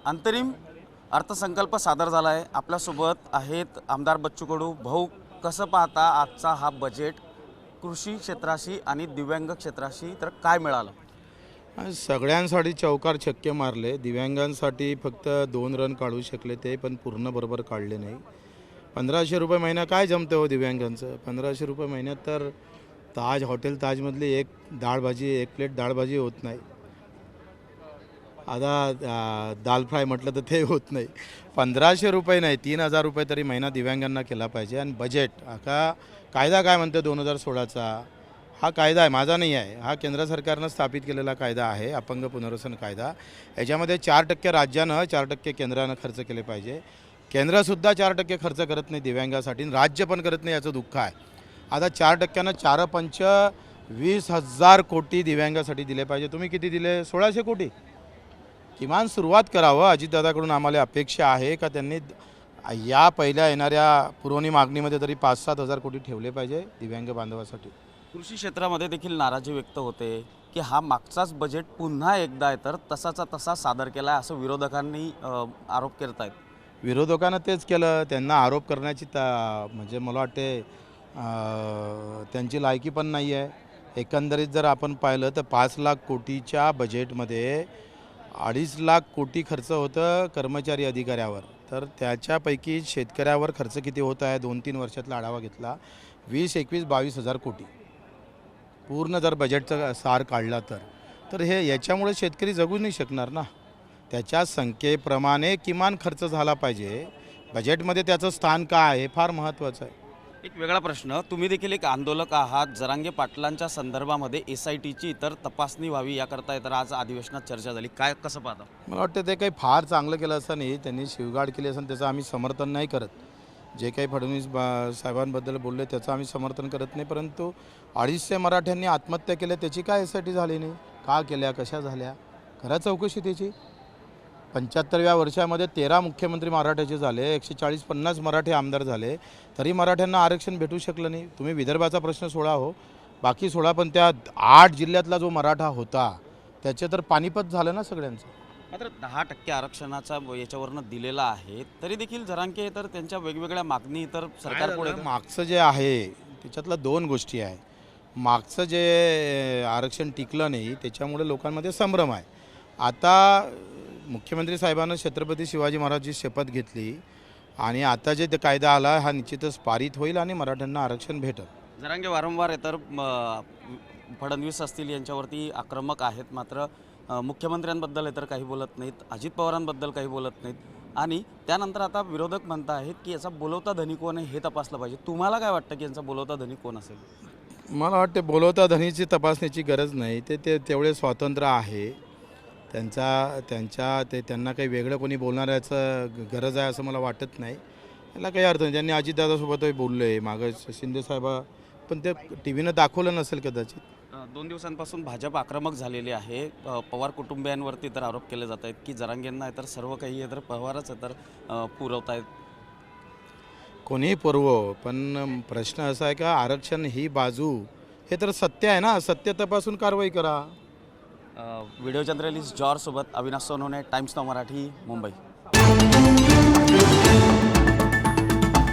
अंतरिम अर्थसंकल्प सादर झाला आहे। आपल्यासोबत आहेत आमदार बच्चू कडू। भाऊ, कसं पाहता आजचा हा बजेट कृषी क्षेत्राशी आणि दिव्यांग क्षेत्राशी, तर काय मिळालं? सगळ्यांसाठी चौकार छक्के मारले। दिव्यांगांसाठी फक्त 2 रन काढू शकले, ते पण पूर्ण बरोबर काढले नाही। 1500 रुपये महिना काय जमतं हो दिव्यांगांचं? 1500 रुपये महिन्यात तर हॉटेल ताजमधली एक डाळ भाजी, एक प्लेट डाळ भाजी होत नाही। आता दाल फ्राय म्हटलं तर ते होत नाही। 1500 रुपये नाही, 3000 रुपये तरी महिना दिव्यांगांना केला पाहिजे। आणि बजेट का कायदा काय म्हणतो 2016चा? हा कायदा आहे, माझा नाही आहे, हा केंद्र सरकारनं स्थापित केलेला कायदा आहे, अपंग पुनर्वसन कायदा। याच्यामध्ये 4% राज्यानं 4% केंद्रानं खर्च केले पाहिजे। केंद्रसुद्धा 4% खर्च करत नाही दिव्यांगासाठी, राज्य पण करत नाही, याचं दुःख आहे। आता 4%नं 4 पंच 20,000 कोटी दिव्यांगासाठी दिले पाहिजे। तुम्ही किती दिले? 1600 कोटी। किमान सुरुवात करावं। अजितदादाकडून आम्हाला अपेक्षा आहे का त्यांनी या पहिल्या येणाऱ्या पुरवणी मागणीमध्ये तरी 5-7 हजार कोटी ठेवले पाहिजे दिव्यांग बांधवासाठी। कृषी क्षेत्रामध्ये देखील नाराजी व्यक्त होते की हा मागचाच बजेट पुन्हा एकदा आहे तर तसाचा तसा सादर केला आहे, असं विरोधकांनी आरोप करत आहेत। विरोधकांना तेच केलं, त्यांना आरोप करण्याची म्हणजे मला वाटते त्यांची लायकी पण नाही आहे। एकंदरीत जर आपण पाहिलं तर 5 लाख कोटीच्या बजेटमध्ये 2.5 लाख कोटी खर्च होतं कर्मचारी अधिकाऱ्यावर, तर त्याच्यापैकी शेतकऱ्यावर खर्च किती होत आहे 2-3 वर्षातला आढावा घेतला, 20-21-22 हजार कोटी पूर्ण जर बजेटचा सार काढला तर हे याच्यामुळे शेतकरी जगू नाही शकणार ना। त्याच्या संख्येप्रमाणे किमान खर्च झाला पाहिजे। बजेटमध्ये त्याचं स्थान काय आहे हे फार महत्त्वाचं आहे। एक वेगळा प्रश्न, तुम्ही देखील एक आंदोलक आहात। जरांगे पाटलांच्या संदर्भामध्ये SITची इतर तपासणी व्हावी याकरता तर आज अधिवेशनात चर्चा झाली, काय कसं पाहता? मला वाटतं ते काही फार चांगलं केलं असं नाही, त्यांनी शिवगाड केली असं त्याचं आम्ही समर्थन नाही करत। जे काही फडणवीस साहेबांबद्दल बोलले त्याचं आम्ही समर्थन करत नाही, परंतु 250 मराठ्यांनी आत्महत्या केल्या त्याची काय SIT झाली नाही? का केल्या, कशा झाल्या? करा चौकशी त्याची। 75व्या वर्षामध्ये 13 मुख्यमंत्री मराठ्याचे झाले, 140-150 मराठी आमदार झाले, तरी मराठ्यांना आरक्षण भेटू शकलं नाही। तुम्ही विदर्भाचा प्रश्न सोडा हो, बाकी सोडा, पण त्या 8 जिल्ह्यातला जो मराठा होता त्याचे तर पानिपत झालं ना सगळ्यांचं। मात्र 10% आरक्षणाचा याच्यावरनं दिलेला आहे, तरी देखील जरांगे तर त्यांच्या वेगवेगळ्या मागणी तर सरकारपुढे मागचं जे आहे त्याच्यातल्या 2 गोष्टी आहे। मागचं जे आरक्षण टिकलं नाही त्याच्यामुळे लोकांमध्ये संभ्रम आहे। आता मुख्यमंत्री साहेबांना छत्रपती शिवाजी महाराजांची शपथ घेतली आणि आता जे कायदा आला हा निश्चितच पारित होईल आणि मराठ्यांना आरक्षण भेटेल। जरांगे वारंवार तर फडणवीस असतील यांच्यावरती आक्रमक आहेत, मात्र मुख्यमंत्र्यांबद्दल तर काही बोलत नाहीत, अजित पवारांबद्दल काही बोलत नाहीत, आणि त्यानंतर आता विरोधक म्हणत आहेत की याचा बोलवता धनी कोण आहे हे तपासलं पाहिजे। तुम्हाला काय वाटतं की यांचा बोलवता धनी कोण असेल? मला वाटते बोलवता धनीची तपासण्याची गरज नाही, ते तेवढे स्वतंत्र आहे। त्यांना काही वेगळं कोणी बोलणाऱ्याचं गरज आहे असं मला वाटत नाही। याला काही अर्थ नाही। त्यांनी अजितदादासोबतही बोलले मागं, शिंदेसाहेब, पण ते टीव्हीनं दाखवलं नसेल कदाचित। 2 दिवसांपासून भाजप आक्रमक झालेली आहे। पवार कुटुंबियांवरती तर आरोप केले जात आहेत की जरांगेंना तर सर्व काही आहे तर पवारच तर पुरवत आहेत। कोणीही पुरवो, पण प्रश्न असा आहे का आरक्षण ही बाजू हे तर सत्य आहे ना, सत्य तपासून कारवाई करा। व्हिडिओ जर्नलिस्ट जॉर्ज सोबत अविनाश सोनवणे, टाइम्स नाव मराठी, मुंबई।